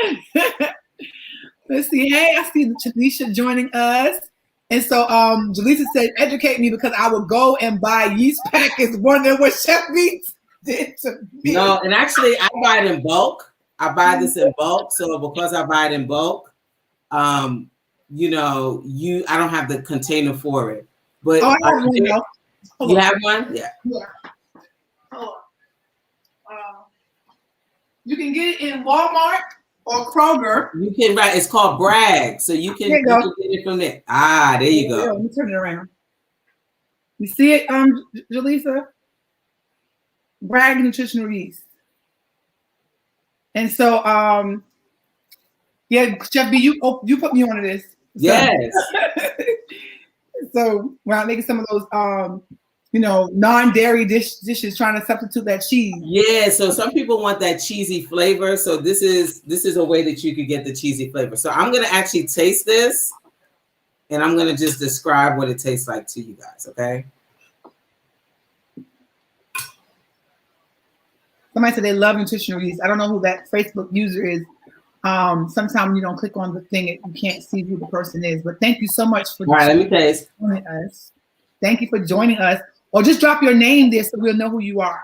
Let's see. Hey, I see Jaleisha joining us. And so Jaleisha said, educate me because I would go and buy yeast packets wondering what Chef Beee did to me. No, and actually I buy it in bulk. I buy this in bulk. So because I buy it in bulk, I don't have the container for it. But I have one now. You have one? Yeah. Hold on. You can get it in Walmart or Kroger. You can, right? It's called Bragg, so you can get it from there. There you go. Let me turn it around. You see it, Jaleisha? Bragg nutritional yeast. And so, Chef Beee, you put me on this. Yes. So we're making some of those non-dairy dishes trying to substitute that cheese. Yeah, so some people want that cheesy flavor. So this is a way that you could get the cheesy flavor. So I'm gonna actually taste this, and I'm gonna just describe what it tastes like to you guys. Okay. Somebody said they love Nutritional Yeast. I don't know who that Facebook user is. Sometimes you don't click on the thing, you can't see who the person is. But thank you so much for let me taste. joining us. Thank you for joining us. Or just drop your name there so we'll know who you are.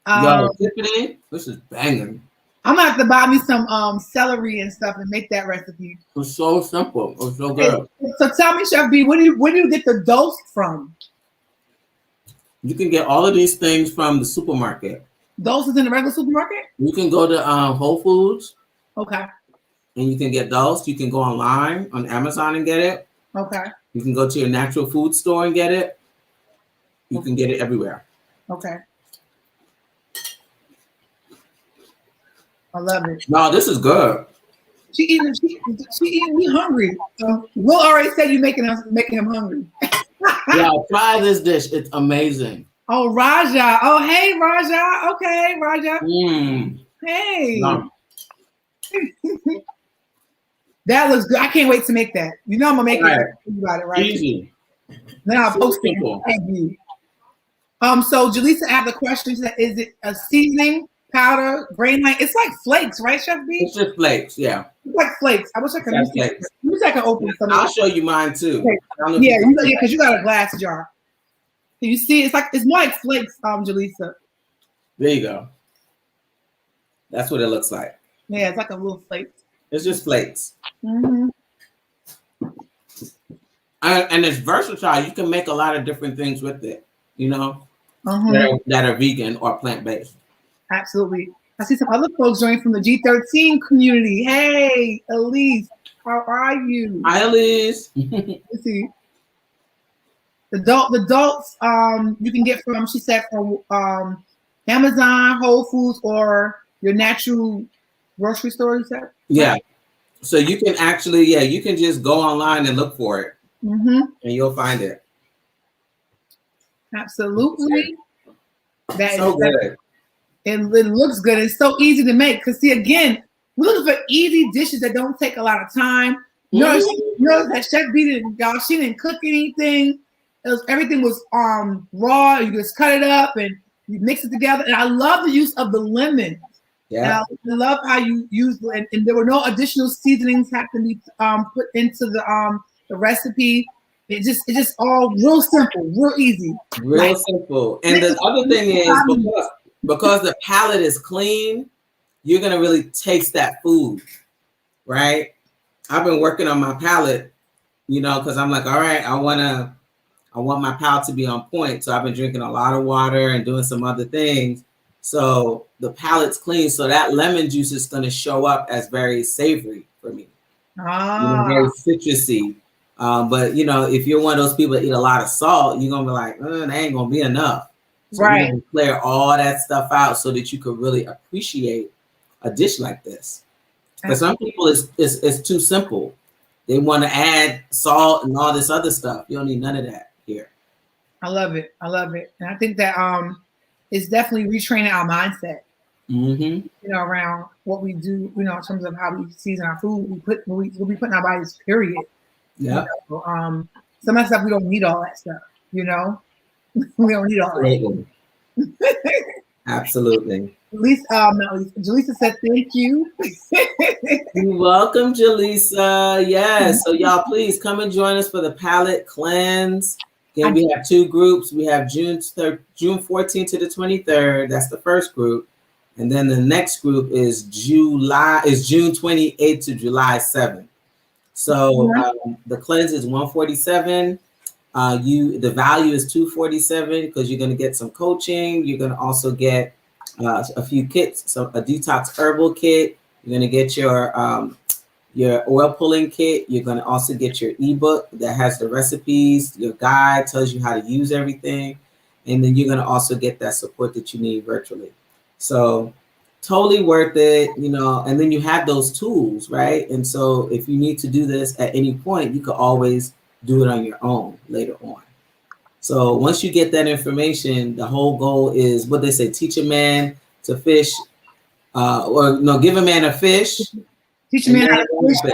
Yo, Tiffany, this is banging. I'm gonna have to buy me some celery and stuff and make that recipe. It's so simple. It's so good. So tell me, Chef Beee, where do you get the dose from? You can get all of these things from the supermarket. Doses in the regular supermarket? You can go to Whole Foods. Okay. And you can get those. You can go online on Amazon and get it. Okay. You can go to your natural food store and get it. You can get it everywhere. Okay. I love it. No, this is good. She eating me hungry. Will already said you making him hungry. Yeah, try this dish. It's amazing. Oh, Raja. Oh, hey, Raja. Okay, Raja. Hey. No. That looks good. I can't wait to make that. I'm gonna make it. Think about it, right? Easy. Then I'll post it. Thank you. So Jaleesa asked the question: is it a seasoning, powder, grain line? It's like flakes, right, Chef Beee? It's just flakes, yeah. It's like flakes. I wish I could. Let me see if I can open some. I'll show you mine too. Okay. Yeah, because you got a glass jar. So you see, it's more like flakes, Jaleesa. There you go. That's what it looks like. Yeah, it's like a little flake. It's just flakes. Mm-hmm. And it's versatile. You can make a lot of different things with it, that are vegan or plant-based. Absolutely. I see some other folks joining from the G13 community. Hey, Elise, how are you? Hi, Elise. Let's see. The adults you can get from, she said, from Amazon, Whole Foods, or your natural grocery store, you said? Yeah. So you can actually, you can just go online and look for it. Mm-hmm. And you'll find it. Absolutely. That so is good. It looks good. It's so easy to make. Because see, again, we're looking for easy dishes that don't take a lot of time. Notice that Chef Beee she didn't cook anything. Everything was raw. You just cut it up and you mix it together. And I love the use of the lemon. Yeah. And I love how you use and there were no additional seasonings have to be put into the recipe. It just all real simple, real easy. Real simple. And the other thing is because the palate is clean, you're gonna really taste that food, right? I've been working on my palate, because I'm like, all right, I want my palate to be on point. So I've been drinking a lot of water and doing some other things. So the palate's clean. So that lemon juice is going to show up as very savory for me. Very citrusy. But if you're one of those people that eat a lot of salt, you're going to be like, that ain't going to be enough. So right. You're going to clear all that stuff out so that you could really appreciate a dish like this. For some people, it's too simple. They want to add salt and all this other stuff. You don't need none of that here. I love it. And I think that it's definitely retraining our mindset. Mm-hmm. Around what we do, in terms of how we season our food, we put in our bodies, period. Yeah. Some of that stuff we don't need all that stuff, we don't need all that. Absolutely. Jaleesa said thank you. You're welcome, Jaleesa. Yes. So y'all please come and join us for the palate cleanse. Again, we have two groups. We have June 14th to the 23rd. That's the first group. And then the next group is June 28th to July 7th. So the cleanse is $147. The value is $247 because you're going to get some coaching. You're going to also get a few kits, so a detox herbal kit. You're going to get your oil pulling kit. You're going to also get your ebook that has the recipes. Your guide tells you how to use everything. And then you're going to also get that support that you need virtually. So totally worth it, and then you have those tools, right? And so if you need to do this at any point, you could always do it on your own later on. So once you get that information, the whole goal is what they say: teach a man to fish, give a man a fish. Teach a man how to fish.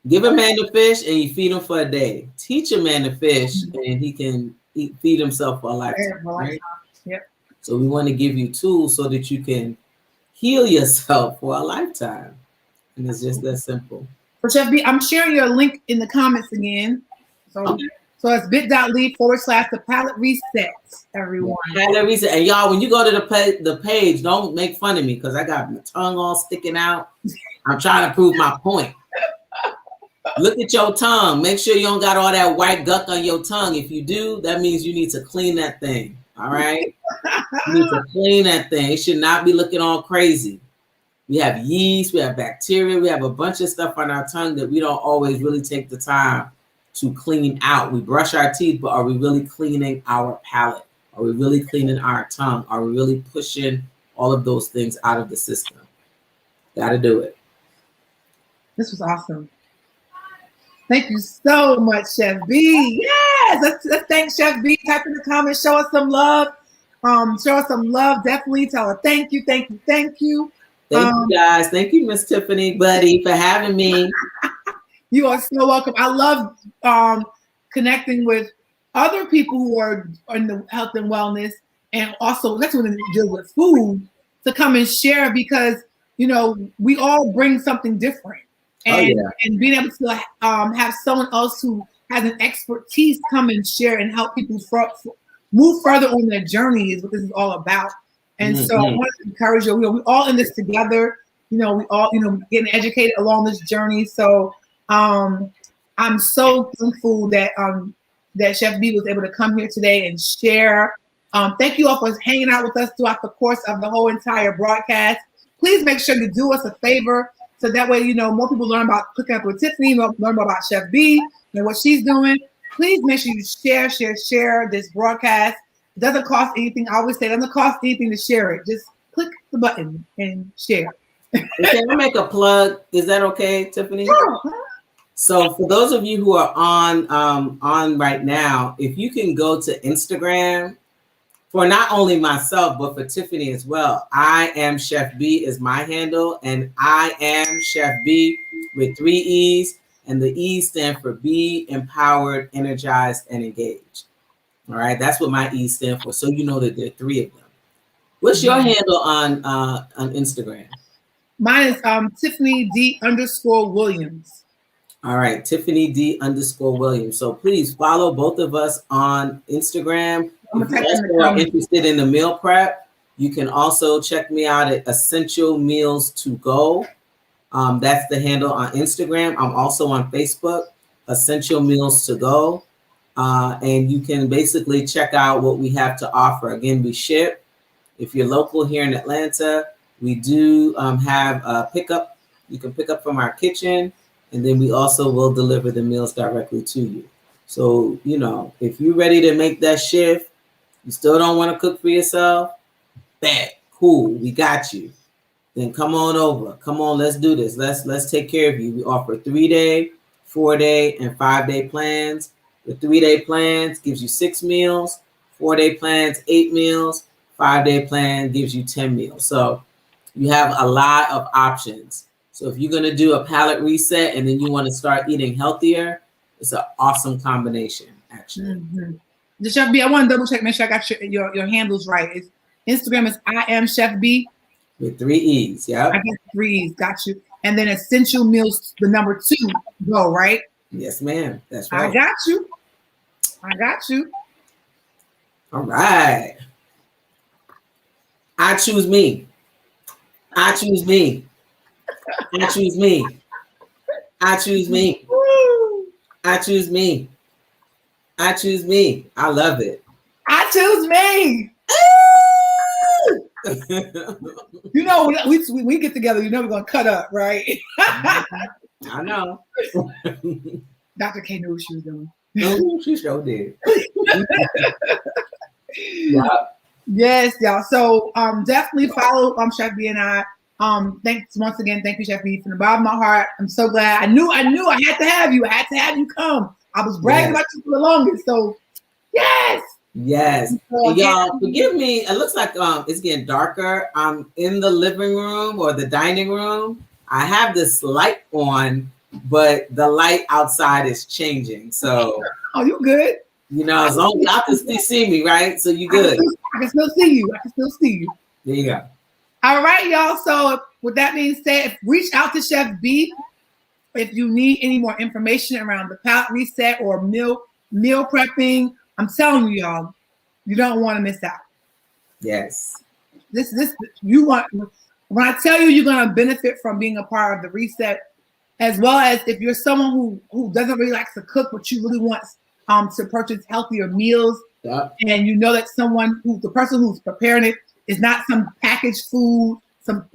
Give a man a fish and you feed him for a day. Teach a man to fish and he can feed himself for a lifetime. Right? Yep. So we want to give you tools so that you can heal yourself for a lifetime. And it's just that simple. So Chef Beee, I'm sharing your link in the comments again. So it's bit.ly/, the palate reset, everyone. Palate reset. And y'all, when you go to the page, don't make fun of me because I got my tongue all sticking out. I'm trying to prove my point. Look at your tongue. Make sure you don't got all that white guck on your tongue. If you do, that means you need to clean that thing. All right? You need to clean that thing. It should not be looking all crazy. We have yeast, we have bacteria, we have a bunch of stuff on our tongue that we don't always really take the time to clean out. We brush our teeth, but are we really cleaning our palate? Are we really cleaning our tongue? Are we really pushing all of those things out of the system? Got to do it. This was awesome. Thank you so much, Chef Beee. Yes, let's thank Chef Beee. Type in the comments, show us some love. Show us some love. Definitely tell her thank you, thank you, thank you. Thank you guys. Thank you, Miss Tiffany, buddy, for having me. You are so welcome. I love connecting with other people who are in the health and wellness, and also that's when they deal with food, to come and share, because we all bring something different. And being able to have someone else who has an expertise come and share and help people move further on their journey is what this is all about. And so I want to encourage you. We're all in this together. We all getting educated along this journey. So I'm so thankful that that Chef Beee was able to come here today and share. Thank you all for hanging out with us throughout the course of the whole entire broadcast. Please make sure you do us a favor, so that way, more people learn about Cooking Up with Tiffany, learn about Chef Beee and what she's doing. Please make sure you share this broadcast. It doesn't cost anything. I always say it doesn't cost anything to share it. Just click the button and share. Can I make a plug? Is that okay, Tiffany? Sure. So for those of you who are on right now, if you can go to Instagram, for not only myself, but for Tiffany as well. I Am Chef Beee is my handle, and I Am Chef Beee with 3 E's, and the E's stand for Be Empowered, Energized, and Engaged. All right, that's what my E's stand for. So you know that there are 3 of them. What's your handle on Instagram? Mine is Tiffany D_Williams. All right, Tiffany D_Williams. So please follow both of us on Instagram. If you also are interested in the meal prep, you can also check me out at Essential Meals to Go. That's the handle on Instagram. I'm also on Facebook, Essential Meals to Go. And you can basically check out what we have to offer. Again, we ship. If you're local here in Atlanta, we do have a pickup. You can pick up from our kitchen, and then we also will deliver the meals directly to you. So, if you're ready to make that shift, you still don't want to cook for yourself, cool, we got you. Then come on over. Come on, let's do this. Let's take care of you. We offer 3-day, 4-day, and 5-day plans. The 3-day plans gives you 6 meals, 4-day plans, 8 meals, 5-day plan gives you 10 meals. So you have a lot of options. So if you're going to do a palate reset and then you want to start eating healthier, it's an awesome combination, actually. Mm-hmm. Chef Beee, I want to double check, make sure I got your handles right. Instagram is I Am Chef Beee with 3 E's. Yeah, I got 3 E's. Got you. And then Essential Meals, the number 2, go, right? Yes, ma'am. That's right. I got you. All right. I choose me. I choose me. I choose me. I choose me. I choose me. I choose me. I love it. I choose me. We get together, we're going to cut up, right? I know. Dr. K knew what she was doing. No, she sure did. Yeah. Yes, y'all. So definitely follow Chef Beee and I. Thanks once again. Thank you, Chef Beee, from the bottom of my heart. I'm so glad. I knew I had to have you. I had to have you come. I was bragging about you for the longest. So Yes. Yes. And y'all, forgive me. It looks like it's getting darker. I'm in the living room or the dining room. I have this light on, but the light outside is changing. So, oh, you good? You know, as long as y'all can still see me, right? So you good. I can still see you. I can still see you. There you go. All right, y'all. So with that being said, reach out to Chef Beee if you need any more information around the palate reset or meal prepping. I'm telling you, y'all, you don't want to miss out. Yes. This you want. When I tell you, you're going to benefit from being a part of the reset, as well as if you're someone who doesn't really like to cook, but you really want to purchase healthier meals, and you know that the person who's preparing it is not some packaged food, some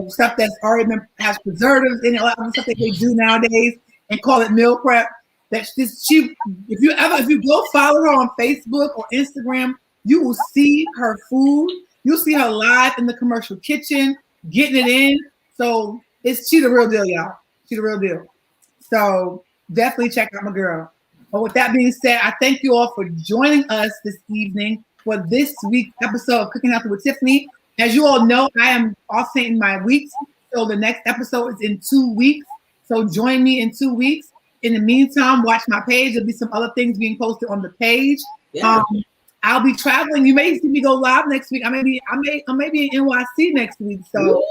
stuff that's already has preservatives in it, a lot of stuff that they do nowadays, and call it meal prep. That's just cheap. If you go follow her on Facebook or Instagram, you will see her food. You'll see her live in the commercial kitchen, getting it in. So she's the real deal, y'all. She's the real deal. So definitely check out my girl. But with that being said, I thank you all for joining us this evening for this week's episode of Cooking Healthy with Tiffany. As you all know, I am alternating my weeks. So the next episode is in 2 weeks. So join me in 2 weeks. In the meantime, watch my page. There'll be some other things being posted on the page. Yeah. I'll be traveling. You may see me go live next week. I may be in NYC next week. So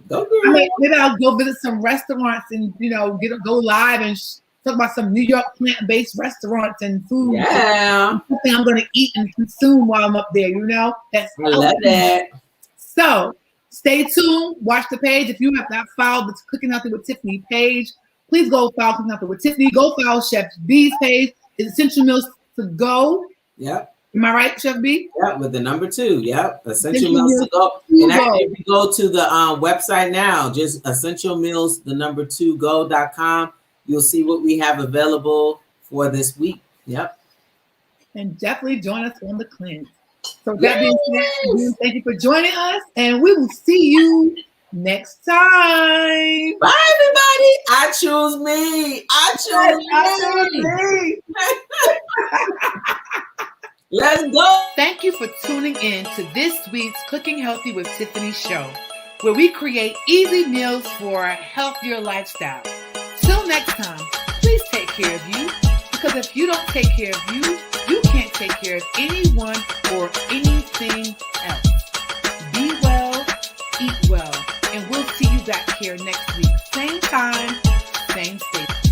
maybe I'll go visit some restaurants and go live and talk about some New York plant-based restaurants and food. Yeah. Something I'm going to eat and consume while I'm up there. I love that. So stay tuned. Watch the page. If you have not followed the Cooking Healthy with Tiffany page, please go follow Cooking Healthy with Tiffany. Go follow Chef Bee's page. It's Essential Meals to Go. Yep. Am I right, Chef Bee? Yep, with the number 2. Yep. Essential Meals to Go. And actually, if you go to the website now, just Essential Meals, the number 2 go.com, you'll see what we have available for this week. Yep. And definitely join us on the cleanse. So that being said, thank you for joining us, and we will see you next time. Bye, everybody. I choose me. I choose me. Let's go. Thank you for tuning in to this week's Cooking Healthy with Tiffany show, where we create easy meals for a healthier lifestyle. Till next time, please take care of you, because if you don't take care of you, you can't take care of anyone or anything else. Be well, eat well, and we'll see you back here next week. Same time, same station.